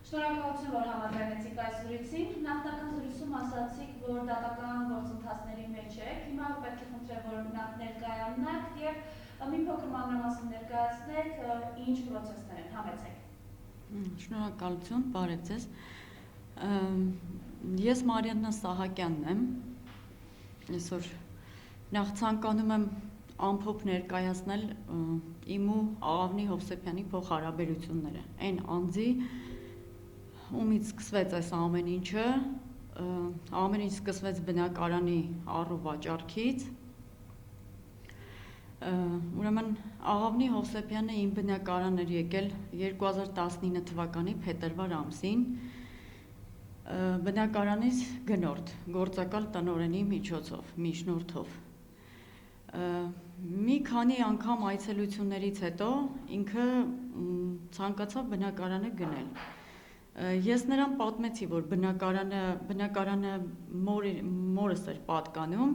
Շնորհակալություն, որ համաձայնեցիք այս զրույցին։ Նախնական զրույցում ասացիք, որ դատական գործընթացների մեջ եք։ Հիմա պետք է խնդրեմ, որ ներկայանաք եւ մի փոքր մանրամասն ներկայացնեք, ինչ պրոցեսներ են, համեցեք։ Շնորհակալություն, բարև ձեզ։ Ես Մարիաննա Սահակյանն եմ։ Այսօր նախ ցանկանում եմ ամփոփ ներկայացնել իմ ու Աղավնի Հովսեփյանի փոխհարաբերությունները։ Այն անձի, ումից սկսվեց այս ամեն ինչը, ամեն ինչ սկսվեց բնակարանի առու վաճառքից։ Ուրեմն Աղավնի Հովսեփյանը իմ բնակարան էր եկել 2019 թվականի փետրվար ամսին, բնակարանից գնորդ, գործակալ տնօրենի միջոցով, միջնորդով։ Մի քանի անգամ այցելություններից հետո ինքը ցանկացավ բնակարանը գնել։ Ես նրան պատմեցի, որ բնակարանը մորս էր պատկանում,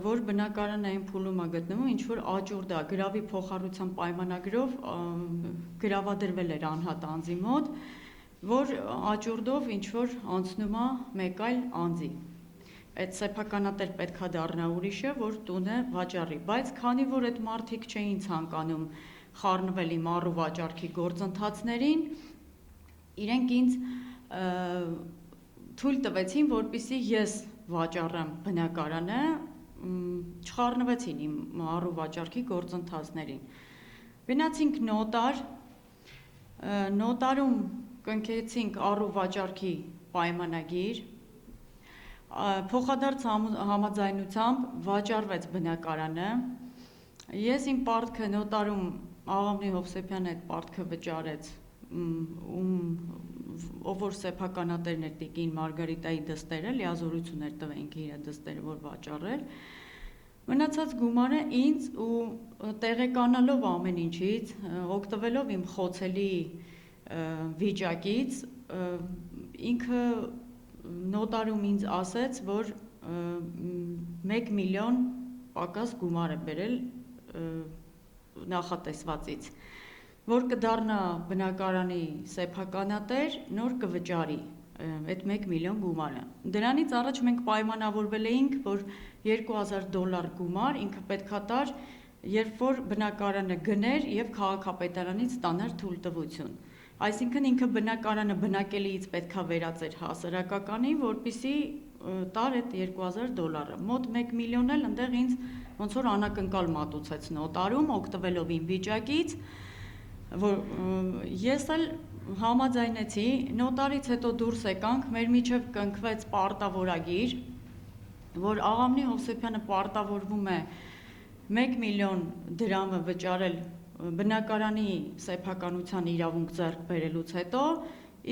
որ բնակարանը այն փուլում է գտնվում, ինչ որ աճուրդ է, գրավի փոխառության պայմանագրով գրավադրվել էր անհատ անձի մոտ, որ աճուրդով ինչ որ անցնում է մեկ այլ անձի։ Այդ սեփականատեր պետքա դառնա ուրիշը, որ տունը վաճառի, բայց քանի որ այդ մարդիկ չէին ցանկանում խառնվել իմ առու վաճառքի գործընթացներին, իրենք ինձ թույլ տվեցին, որպեսզի ես վաճառեմ բնակարանը, չխառնվեցին իմ առու վաճառքի գործընթացներին։ Գնացինք նոտար, նոտարում կնքեցինք առու վաճառքի պայմանագիր, փոխադարձ համաձայնությամբ վաճառվեց բնակարանը։ Ես իմ պարտքը նոտարում Աղավնի Հովսեփյանը այդ պարտքը վճարեց, ով որ սեփականատերն էր տիկին Մարգարիտայի դստերը, լիազորություն էր տվենք իր դստերը, որ վաճառել։ Մնացած գումարը ինձ ու տեղեկանալով ամեն ինչից, օգտվելով իմ խոցելի վիճակից, ինքը նոտարում ինձ ասեց, որ 1 միլիոն պակաս գումար է բերել նախատեսվածից, որ կդառնա բնակարանի սեփականատեր, նոր կվճարի այդ 1 միլիոն գումարը։ Դրանից առաջ մենք պայմանավորվել էինք, որ $2000 գումար ինքը պետքա տար, երբ որ բնակարանը գներ եւ քաղաքապետարանից ստանար թույլտվություն։ Այսինքն ինքը բնակարանը բնակելիից պետքա վերածեր հասարակականին, որպեսզի տար այդ $2000, մոտ 1 միլիոն էլ այնտեղ ինձ ոնց որ անակնկալ մատուցեց նոտարում, օգտվելով իմ վիճակից, որ ես էլ համաձայնեցի, նոտարից հետո դուրս եկանք, մեր միջև կնքվեց պարտավորագիր, որ Աղավնի Հովսեփյանը պարտավորվում է 1 միլիոն դրամը վճարել բնակարանի սեփականության իրավունք ձեռք բերելուց հետո,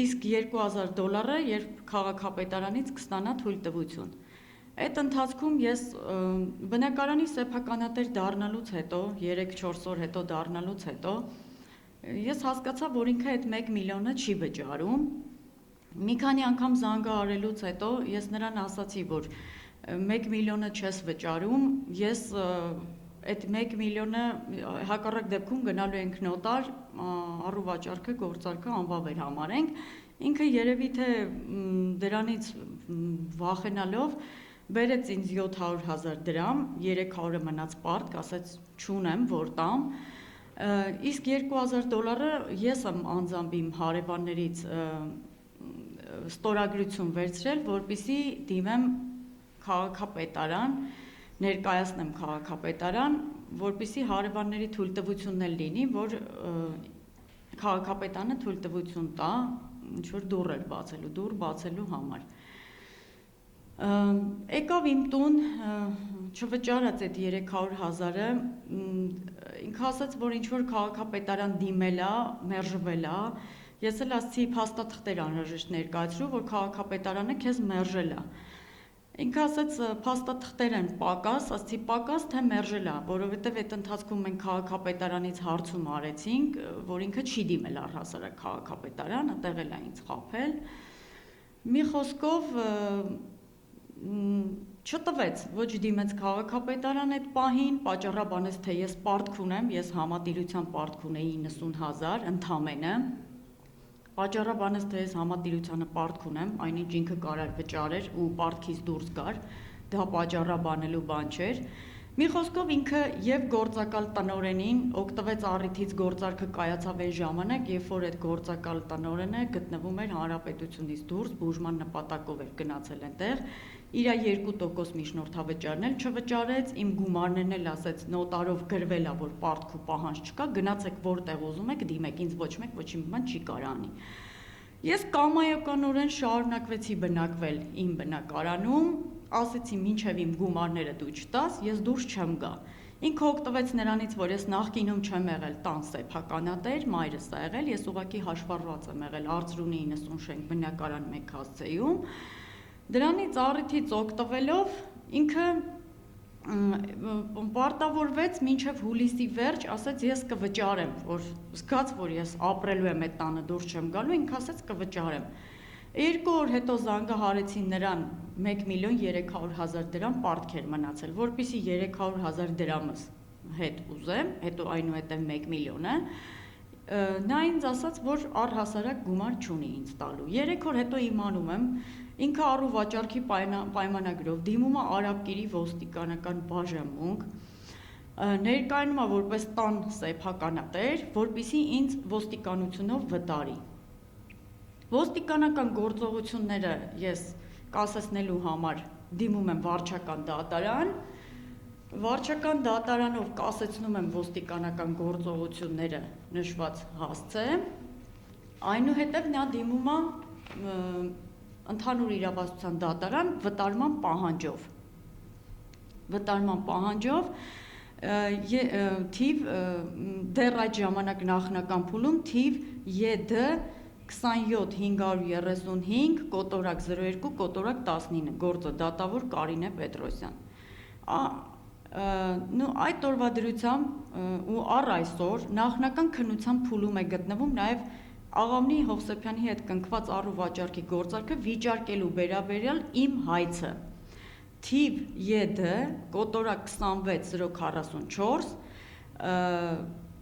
իսկ $2000-ը երբ քաղաքապետարանից կստանա թույլտվություն։ Այդ ընթացքում ես բնակարանի սեփականատեր դառնալուց հետո, 3-4 օր հետո դառնալուց հետո, ես հասկացա, որ ինքը այդ 1 միլիոնը չի վճարում։ Մի քանի անգամ զանգահարելուց հետո ես նրան ասացի, որ 1 միլիոնը չես վճարում, ես այդ 1 միլիոնը հակառակ դեպքում գնալու ենք նոտար, առու վաճառքը, գործարքը անվավեր համարենք։ Ինքը երևի թե դրանից վախենալով բերեց ինձ 700,000 դրամ, 300-ը մնաց պարտք, ասաց չունեմ, որ տամ։ Իսկ $2000-ը ես եմ անձամբ իմ հարևաններից ստորագրություն վերցրել, որպեսզի դիմեմ քաղաքապետարան, ներկայացնեմ քաղաքապետարան, որպեսզի հարևանների թույլտվությունն էլ լինի, որ քաղաքապետարանը թույլտվություն տա, ինչ որ դուռ էր բացելու, դուռ բացելու համար։ Եկավ իմ տուն, չվճարած այդ 300,000-ը, ինքը ասաց, որ ինչ որ քաղաքապետարան դիմել է, մերժվել է, ես էլ ասացի փաստաթղթեր անհրաժեշտ ներկայացրու, որ քաղաքապետարանը քեզ մերժել է։ Ինքը ասաց փաստաթղթեր են պակաս, ասացի պակաս թե մերժել է, որովհետև այդ ընթացքում մենք քաղաքապետարանից հարցում արեցինք, որ ինքը չի դիմել առհասարակ քաղաքապետարան, այդտեղ էլ է ինձ խաբել։ Մի խոսքով չտվեց, ոչ դիմեց քաղաքապետարան այդ պահին, պատճառաբանեց, թե ես պարտք ունեմ, ես համատիրության պարտք ունեի 90,000 ընդամենը, Պատճառաբանս թե ես համատիրությանը պարտք ունեմ, այնինչ ինքը կարար վճարեր ու պարտքից դուրս գար, դա պատճառաբանելու բան չէր։ Մի խոսքով ինքը եւ գործակալ տնօրենին օգտվեց առիթից գործարքը կայացավ այն ժամանակ, երբ որ այդ գործակալ տնօրենը գտնվում էր հանրապետությունից դուրս, բուժման նպատակով էր գնացել այնտեղ, իրա 2% միջնորդավճարն էլ չվճարեց, իմ գումարներն էլ ասեց նոտարով գրվել է, որ պարտք ու պահանջ չկա, գնացեք որտեղ ուզում եք, դիմեք, ինձ ոչ մեկ ոչինչ բան չի կարանի։ Ես կամայականորեն շարունակվեցի բնակվել իմ բնակարանում, ասեցի մինչև իմ գումարները դու չտաս, ես դուրս չեմ գա։ Ինքը օգտվեց նրանից, որ ես նախկինում չեմ եղել տան սեփականատեր, մայրս է եղել, ես ուղղակի հաշվառված եմ եղել Արծրունի 90 շենք բնակարան 1 հասցեում։ Դրանից առիթից օգտվելով ինքը պարտավորվեց մինչև հուլիսի վերջ, ասեց ես կվճարեմ, որ զգաց, որ ես ապրելու եմ այդ տանը դուրս չեմ գալու, ինքը ասեց կվճարեմ։ 2 օր հետո զանգահարեցին նրան 1.300.000 դրամ պարտք էր մնացել, որպեսզի 300.000 դրամս հետ ուզեմ, հետո այնուհետև 1 միլիոնը, նա ինձ ասաց, որ առհասարակ գումար չունի ինձ տալու։ 3 օր հետո իմանում եմ, ինքը առու վաճառքի պայմանագրով դիմում է Արաբկիրի ոստիկանական բաժանմունք, ներկայանում է որպես տան սեփականատեր, որպեսզի ինձ ոստիկանությունով վտարի։ Ոստիկանական գործողությունները ես կասեցնելու համար դիմում եմ վարչական դատարան, վարչական դատարանով կասեցնում եմ ոստիկանական գործողությունները նշված հասցե, այնուհետև նա դիմում է ընդհանուր իրավասության դատարան վտարման պահանջով։ Վտարման պահանջով թիվ դեռ այդ ժամանակ նախնական փուլում թիվ ԵԴ 27535 կոտորակ 02 կոտորակ 19 գործը դատավոր Կարինե Պետրոսյան։ Այդ օրվա դրությամբ ու առ այսօր նախնական քննության փուլում է գտնվում նաև Աղավնի Հովսեփյանի հետ կնքված առու վաճառքի գործարքը վիճարկելու վերաբերյալ իմ հայցը։ Թիվ ԵԴ կոտորակ 26044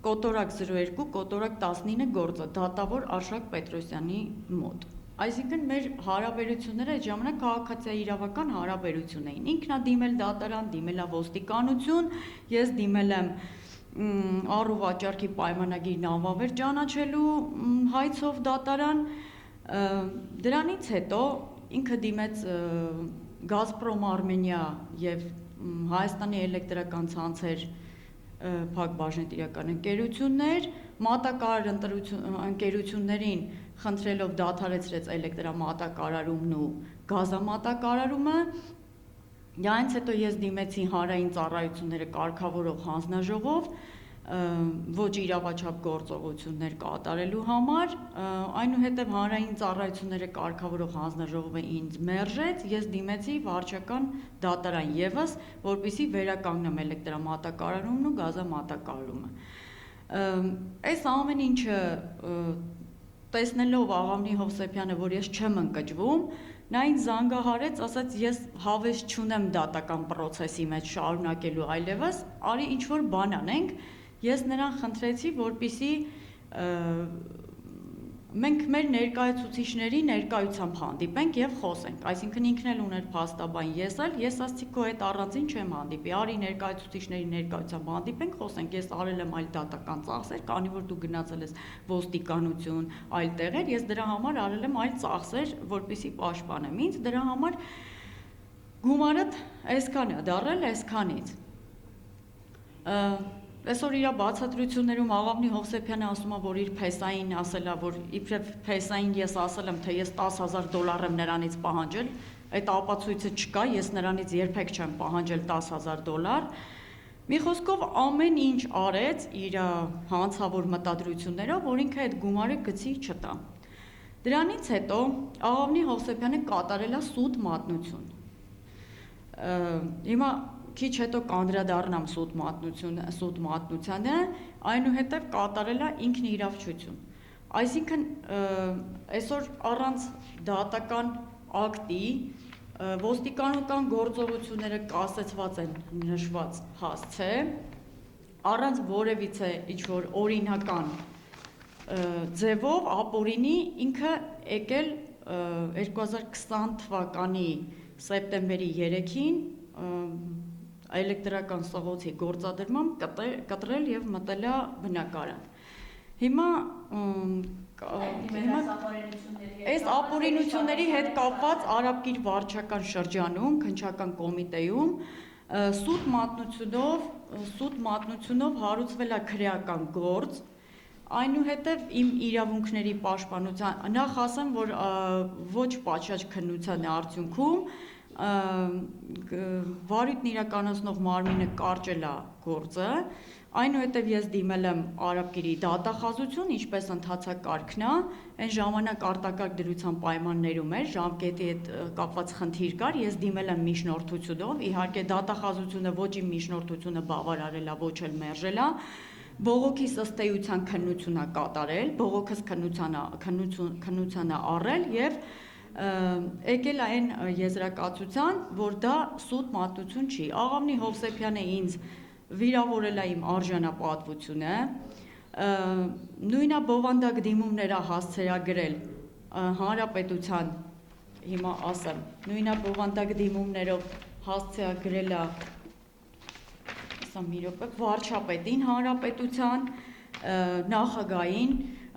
կոտորակ 02 կոտորակ 19 գործը դատավոր Արշակ Պետրոսյանի մոտ։ Այսինքն մեր հարաբերությունները այդ ժամանակ քաղաքացիական հարաբերություն էին։ Ինքն է դիմել դատարան, դիմել է ոստիկանություն, ես դիմել եմ առու վաճառքի պայմանագիրն անվավեր ճանաչելու հայցով դատարան, դրանից հետո ինքը դիմեց Գազպրոմ Արմենիա եւ Հայաստանի էլեկտրական ցանցեր փակ բաժնետիրական ընկերություններ, մատակարար ընկերություններին խնդրելով դադարեցրեց էլեկտրամատակարարումն ու գազամատակարարումը։ Դրանից հետո ես դիմեցի հանրային ծառայությունները կարգավորող հանձնաժողով ոչ իրավաչափ գործողություններ կատարելու համար, այնուհետև հանրային ծառայությունները կարգավորող հանձնաժողովը ինձ մերժեց, ես դիմեցի վարչական դատարան եւս, որպեսզի վերականգնեմ էլեկտրամատակարարումն ու գազամատակարարումը։ Այս ամեն ինչը տեսնելով Աղավնի Հովսեփյանը, որ ես չեմ ընկճվում, նա ինձ զանգահարեց, ասաց ես հավես չունեմ դատական process-ի մեջ շարունակելու այլևս, արի ինչ որ բան անենք, ես նրան խնդրեցի, որպեսզի մենք մեր ներկայացուցիչների ներկայությամբ հանդիպենք եւ խոսենք, այսինքն ինքն էլ ուներ փաստաբան, ես ասացի քո հետ առանձին չեմ հանդիպի, արի ներկայացուցիչների ներկայությամբ հանդիպենք, խոսենք, ես արել եմ այլ դատական ծախսեր, քանի որ դու գնացել ես ոստիկանություն, այլ տեղեր, ես դրա համար արել եմ այլ ծախսեր, որպեսզի պաշտպանեմ ինձ, դրա համար գումարդ այսքան է դառել, այսքանից։ Այսօր իր բացատրություններում Աղավնի Հովսեփյանը ասում է, որ իր փեսային ասել է, որ իբրև փեսային ես ասել եմ, թե ես $10,000 եմ նրանից պահանջել, այդ ապացույցը չկա, ես նրանից երբեք չեմ պահանջել $10,000։ Մի խոսքով ամեն ինչ արեց իր հանցավոր մտադրություններով, որ ինքը այդ գումարը գցի չտա։ Դրանից հետո Աղավնի Հովսեփյանը կատարել է սուտ մատնություն։ Հիմա քիչ հետո կանդրադառնամ սուտ մատնությանը, այնուհետև կատարել է ինքնիրավչություն։ Այսինքն այսօր առանց դատական ակտի ոստիկանական գործողությունները կասեցված են նշված հասցե, առանց որևիցե ինչ-որ օրինական ձևով ապօրինի ինքը եկել 2020 թվականի սեպտեմբերի 3-ին էլեկտրական սղոցի գործադրմամբ կտրել եւ մտել է բնակարան։ Հիմա այս ապօրինությունների հետ կապված Արաբկիր վարչական շրջանում, քննչական կոմիտեում սուտ մատնությունով հարուցվել է քրեական գործ, այնուհետև իմ իրավունքների պաշտպանության, նախ ասեմ, որ ոչ պատշաճ քննության արդյունքում վարույթն իրականացնող մարմինը կարճել է գործը, այնուհետև ես դիմել եմ Արաբկիրի դատախազություն, ինչպես ընթացակարգն է, այն ժամանակ արտակարգ դրության պայմաններում էր, ժամկետի հետ կապված խնդիր կար, ես դիմել եմ միջնորդությունով, իհարկե դատախազությունը ոչ իմ միջնորդությունը բավարարել է, ոչ էլ մերժել է, բողոքիս ըստ էության քննություն է կատարել, բողոքս քննության է առել եւ եկել այն եզրակացության, որ դա սուտ մատնություն չի։ Աղավնի Հովսեփյանը ինձ վիրավորել է իմ արժանապատվությունը, նույնա բովանդակ դիմումներ է հասցեագրել հանրապետության, հիմա ասեմ, նույնա բովանդակ դիմումներով հասցեագրել է վարչապետին հանրապետության, նախագահին,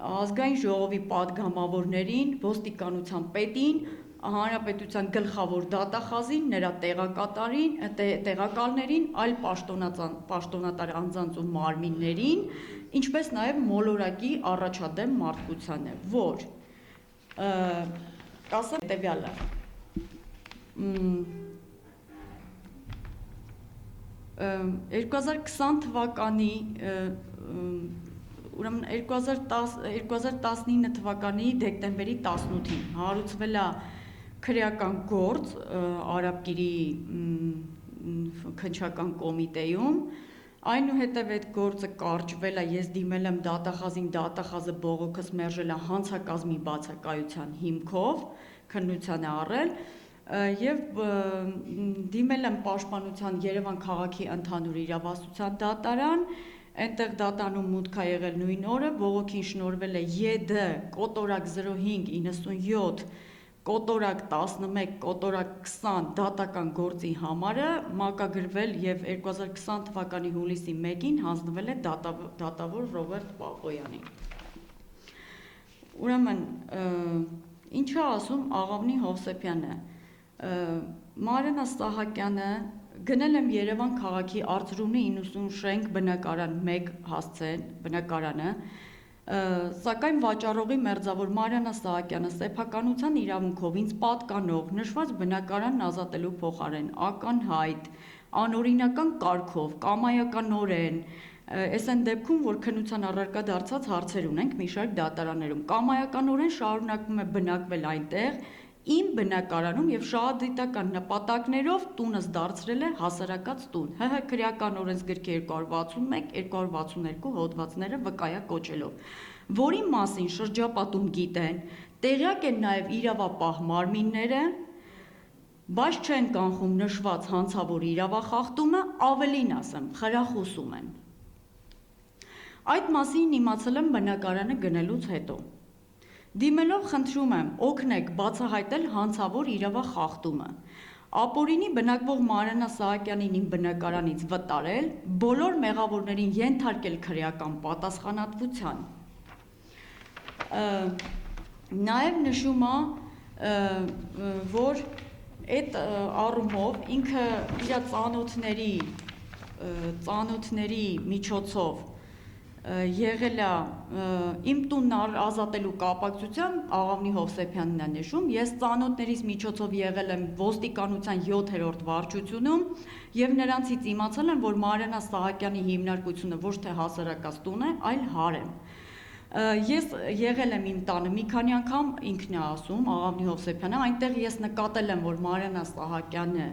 ազգային ժողովի պատգամավորներին, ոստիկանության պետին, հանրապետության գլխավոր դատախազին, նրա տեղակալներին, այլ պաշտոնատար անձանց ու մարմիններին, ինչպես նաև մոլորակի առաջադեմ մարդկությանը, որ կասեմ հետևյալը, թվականի ուրեմն 2019 թվականի դեկտեմբերի 18-ին հարուցվել է քրեական գործ Արաբկիրի քննչական կոմիտեում, այնուհետև այդ գործը կարճվել է, ես դիմել եմ դատախազին, դատախազը բողոքս մերժել է հանցակազմի բացակայության հիմքով, քննության է առել եւ դիմել եմ պաշտպանության Երևան քաղաքի ընդհանուր իրավասության դատարան, այնտեղ դատանում մուտք է եղել նույն օրը, բողոքին շնորհվել է ԵԴ կոտորակ 0597 կոտորակ 11 կոտորակ 20 դատական գործի համարը մակագրվել եւ 2020 թվականի հուլիսի 1-ին հանձնվել է դատավոր Ռոբերտ Պապոյանին։ Ուրեմն ինչա ասում Աղավնի Հովսեփյանը, Մարենա Սահակյանը գնել եմ Երևան քաղաքի Արծրունի 90 շենք բնակարան 1 հասցեն բնակարանը, սակայն վաճառողի մերձավոր Մարենա Սահակյանը սեփականության իրավունքով ինձ պատկանող նշված բնակարանն ազատելու փոխարեն ականհայտ, անօրինական կարգով, կամայականորեն, այս այն դեպքում, որ քննության առարկա դարձած հարցեր ունենք մի շարք դատարաններում, կամայականորեն շարունակում է բնակվել այնտեղ իմ բնակարանում եւ շահադիտական նպատակներով տունս դարձրել է հասարակած տուն, ՀՀ քրեական օրենսգրքի 261-262 հոդվածները վկայակոչելով, որի մասին շրջապատում գիտեն, տեղյակ են նաեւ իրավապահ մարմինները, բայց չեն կանխում նշված հանցավոր իրավախախտումը, ավելին ասեմ, խրախուսում են։ Այդ մասին իմացել եմ բնակարանը գնելուց հետո։ Դիմելով խնդրում եմ օգնեք բացահայտել հանցավոր իրավախախտումը, ապօրինի բնակվող Մարենա Սահակյանին իմ բնակարանից վտարել, բոլոր մեղավորներին ենթարկել քրեական պատասխանատվության։ Նաև նշում է, որ այդ առումով ինքը իր ծանոթների միջոցով եղել է իմ տունն ազատելու կապակցությամբ Աղավնի Հովսեփյանն է նշում, ես ծանոթներիս միջոցով եղել եմ ոստիկանության 7-րդ վարչությունում եւ նրանցից իմացել եմ, որ Մարենա Սահակյանի հիմնարկությունը ոչ թե հասարակած տուն է, այլ հարեմ։ Ես եղել եմ իմ տանը մի քանի անգամ, ինքն է ասում, Աղավնի Հովսեփյանը, այնտեղ ես նկատել եմ, որ Մարենա Սահակյանը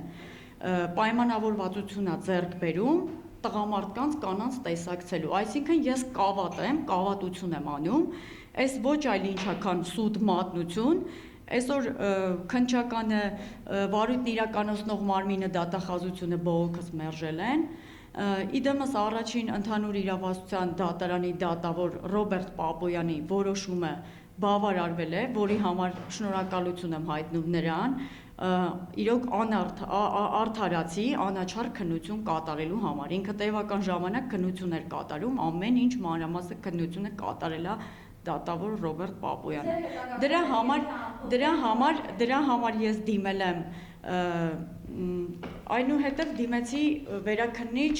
պայմանավորվածություն է ձեռք բերում տղամարդկանց կանանց տեսակցելու, այսինքն ես կավատ եմ, կավատություն եմ անում, այս ոչ այլ ինչա քան սուտ մատնություն, այսօր քննչականը վարույթն իրականացնող մարմինը դատախազությունը բողոքս մերժել են, Իդեմս առաջին ընդհանուր իրավասության դատարանի դատավոր Ռոբերտ Պապոյանի որոշումը բավարարվել է, որի համար շնորհակալություն եմ հայտնում նրան, իրոք արդարացի անաչառ քննություն կատարելու համար։ Ինքը տևական ժամանակ քննություն էր կատարում, ամեն ինչ մանրամասն քննությունը կատարել է դատավոր Ռոբերտ Պապոյանը։ Դրա համար ես դիմել եմ այնուհետև դիմեցի վերաքննիչ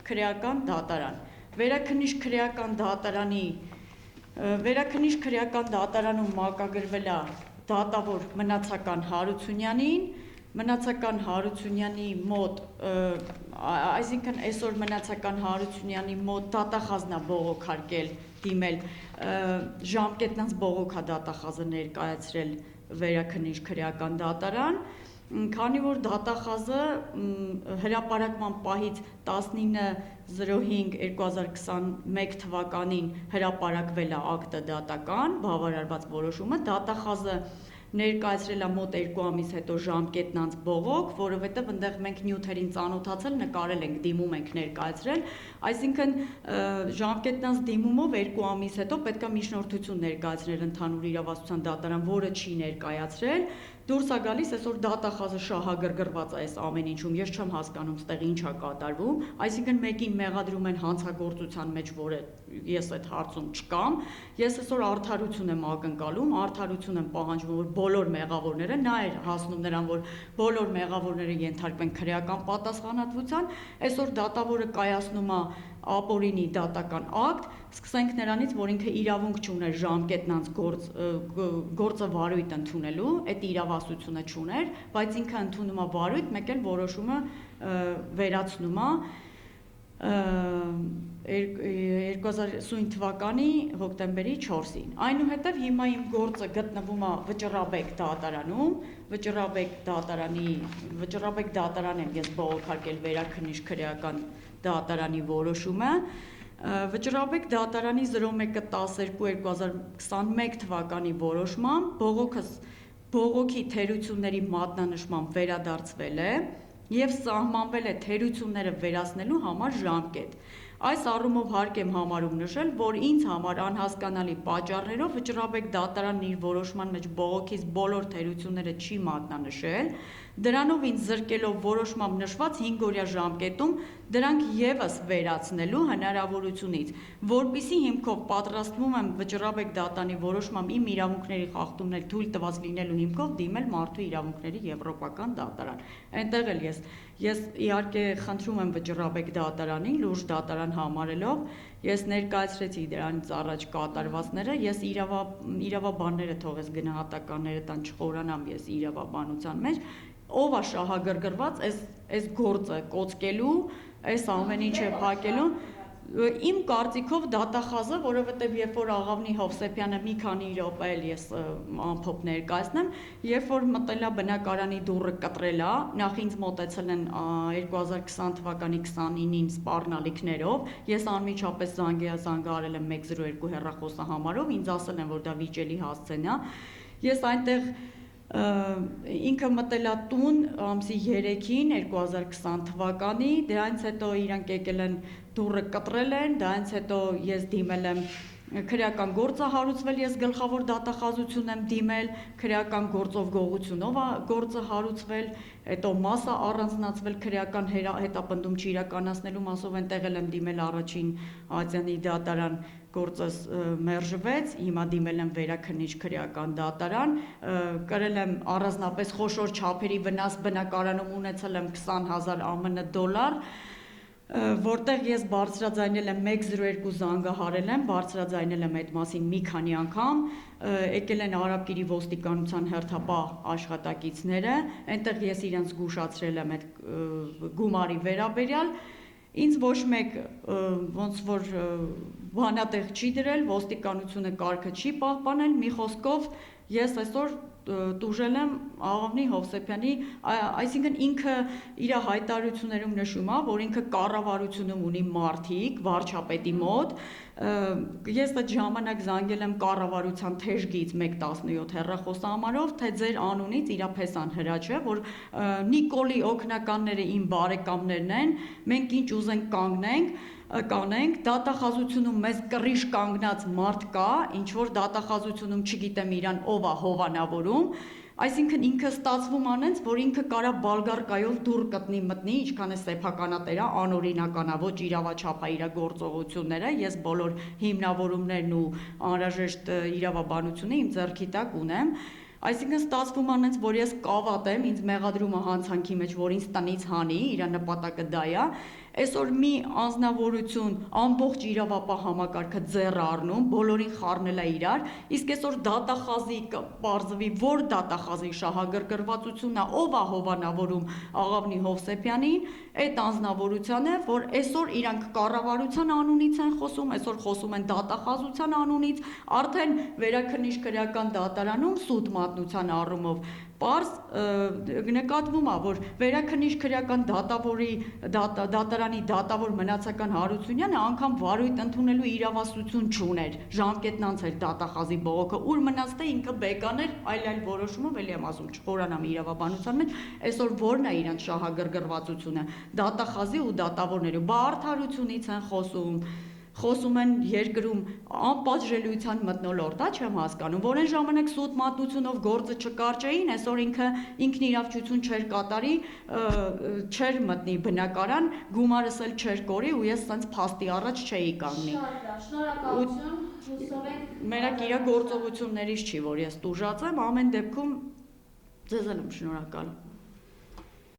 քրեական դատարան։ Վերաքննիչ քրեական դատարանում մակագրվել է դատավոր Մնացական Հարությունյանին, Մնացական Հարությունյանի մոտ, այսինքն այսօր Մնացական Հարությունյանի մոտ դատախազն է բողոքարկել դիմել, ժամկետնանց բողոք է դատախազը ներկայացրել վերաքննիչ քրեական դատարան, քանի որ դատախազը հրապարակման պահից 19.05.2021 թվականին հրապարակվել է ակտը դատական, բավարարված որոշումը, դատախազը ներկայացրել է մոտ 2 ամիս հետո ժամկետնանց բողոք, որովհետև այնտեղ մենք նյութերին ծանոթացել, նկարել ենք, դիմում ենք ներկայացրել, այսինքն ժամկետնանց դիմումով 2 ամիս հետո պետք է միջնորդություն ներկայացնել ընդհանուր իրավասության դատարան, որը չի ներկայացրել, դուրս է գալիս այսօր դատախազը շահագրգռված է այս ամեն ինչում, ես չեմ հասկանում ստեղ ինչ է կատարվում, այսինքն մեկին մեղադրում են հանցագործության մեջ, որը ես այդ հարցում չկամ, ես այսօր արդարություն եմ ակնկալում, արդարություն եմ պահանջում, որ բոլոր մեղավորները, նա էր հասնում նրան, որ բոլոր մեղավորները ենթարկվեն քրեական պատասխանատվության, այսօր դատավորը կայացնում է ապօրինի դատական ակտ, սկսենք նրանից, որ ինքը իրավունք չուներ ժամկետնանց գործը վարույթ ընդունելու, այդ իրավասությունը չուներ, բայց ինքը ընդունում է վարույթ, մեկ էլ որոշումը վերացնում է 2020 թվականի հոկտեմբերի 4-ին։ Այնուհետև հիմա իմ գործը գտնվում է Վճռաբեկ դատարանում, Վճռաբեկ դատարան եմ ես բողոքարկել վերաքննիչ քրեական դատարանի որոշումը, Վճռաբեկ դատարանի 01-12-2021 թվականի որոշմամբ բողոքի թերությունների մատնանշմամբ վերադարձվել է և սահմանվել է թերությունները վերացնելու համար ժամկետ։ Այս առումով հարկ եմ համարում նշել, որ ինձ համար անհասկանալի պատճառներով Վճռաբեկ դատարանն իր որոշման մեջ բողոքից բոլոր թերությունները չի մատնանշել, դրանով ինձ զրկելով որոշմամբ նշված 5-օրյա ժամկետում դրանք ևս վերացնելու հնարավորությունից, որպիսի հիմքով պատրաստվում եմ Վճռաբեկ դատարանի որոշմամբ իմ իրավունքների խախտումներ թույլ տված լինելու հիմքով դիմել Մարդու իրավունքների եվրոպական դատարան։ Այնտեղ էլ ես իհարկե խնդրում եմ Վճռաբեկ դատարանին, լուրջ դատարան համարելով, ես ներկայացրեցի դրանից առաջ կատարվածները, ես իրավաբանները թողես գնահատականները տան չխորանամ ես իրավաբանության մեջ, ով է շահագրգռված այս գործը կոծկելու, այս ամեն ինչը փակելու, իմ կարծիքով դատախազը, որովհետև երբ որ Աղավնի Հովսեփյանը մի քանի րոպե էլ ես ամփոփ ներկայացնեմ, երբ որ մտել է բնակարանի դուռը կտրել է, նախ ինձ մոտեցել են 2020 թվականի 29-ին սպառնալիքներով, ես անմիջապես զանգահարել եմ 102 հեռախոսահամարով, ինձ ասել են, որ դա վիճելի հասցեն է, ես այնտեղ ինքը մտել է տուն ամսի 3-ին 2020 թվականի, դրանից հետո իրանք եկել են դուռը կտրել են, դրանից հետո ես դիմել եմ քրեական գործ է հարուցվել, ես գլխավոր դատախազություն եմ դիմել, քրեական գործով գողությունով է գործը հարուցվել, հետո մասը առանձնացվել քրեական հետապնդում չիրականացնելու մասով այնտեղ էլ եմ դիմել առաջին Ատյանի դատարան, գործս մերժվեց, հիմա դիմել եմ վերաքննիչ քրեական դատարան, կրել եմ առանձնապես խոշոր չափերի վնաս բնակարանում ունեցել եմ 20,000 ԱՄՆ դոլար, որտեղ ես բարձրաձայնել եմ 102 զանգահարել եմ, բարձրաձայնել եմ այդ մասին մի քանի անգամ, եկել են Արաբկիրի ոստիկանության հերթապահ աշխատակիցները, այնտեղ ես իրենց զգուշացրել եմ այդ գումարի վերաբերյալ, ինձ ոչ մեկ ոնց որ բանատեղ չի դրել, ոստիկանությունը կարգը չի պահպանել, մի խոսքով ես այսօր տուժել եմ Աղավնի Հովսեփյանի, այսինքն ինքը իր հայտարարություններում նշում է, որ ինքը կառավարությունում ունի մարդիկ վարչապետի մոտ, ես այդ ժամանակ զանգել եմ կառավարության թեժգից 117 հեռախոսահամարով, թե ձեր անունից իրափեսան հրաչ է, որ Նիկոլի օգնականները իմ բարեկամներն են, մենք ինչ ուզենք կանենք, դատախազությունում մեզ կռիժ կանգնած մարդ կա, ինչ որ դատախազությունում չգիտեմ իրան ով է հովանավորում, այսինքն ինքը ստացվում անենց, որ ինքը կարա բալգարկայով դուր կտնի մտնի, ինչքան է սեփականատեր է, անօրինական է, ոչ իրավաչափ է իր գործողությունները, ես բոլոր հիմնավորումներն ու անհրաժեշտ իրավաբանությունը իմ ձեռքի տակ ունեմ, այսինքն ստացվում անենց, որ ես կավատ եմ, ինձ մեղադրումը հանցանքի մեջ, որ ինձ տնից հանի, իր նպատակը դա է, այսօր մի անձնավորություն ամբողջ իրավապահ համակարգը ձեռ առնում, բոլորին խառնել է իրար, իսկ այսօր դատախազի պարզվի, որ դատախազի շահագրգռվածությունն է, ով է հովանավորում Աղավնի Հովսեփյանին, այդ անձնավորության է, որ այսօր իրանք կառավարության անունից են խոսում, այսօր խոսում են դատախազության անունից, արդեն վերաքննիչ քրեական դատարանում սուտ մատնության առումով պարզ նկատվում է, որ վերաքննիչ քրեական դատարանի դատավոր Մնացական Հարությունյանը անգամ վարույթ ընդունելու իրավասություն չուներ, ժամկետն անց էր դատախազի բողոքը, ուր մնաց թե ինքը բեկան էր, այլ որոշումով էլի եմ ասում, չխորանամ իրավաբանության մեջ, այսօր ո՞րն է իրանց շահագրգռվածությունը, դատախազի ու դատավորների, բա արդարությունից են խոսում են երկրում անպատժելիության մթնոլորտ, չեմ հասկանում, որ այն ժամանակ սուտ մատնությունով գործը չկարճեին, այսօր ինքն իրավչություն չէր կատարի, չէր մտնի բնակարան, գումարս էլ չէր կորի ու ես սենց փաստի առաջ չէի կանգնի։ Շնորհակալություն, հուսով ենք Մենակ իր գործողություններից չի, որ ես տուժած եմ, ամեն դեպքում ձեզ եմ շնորհակալ։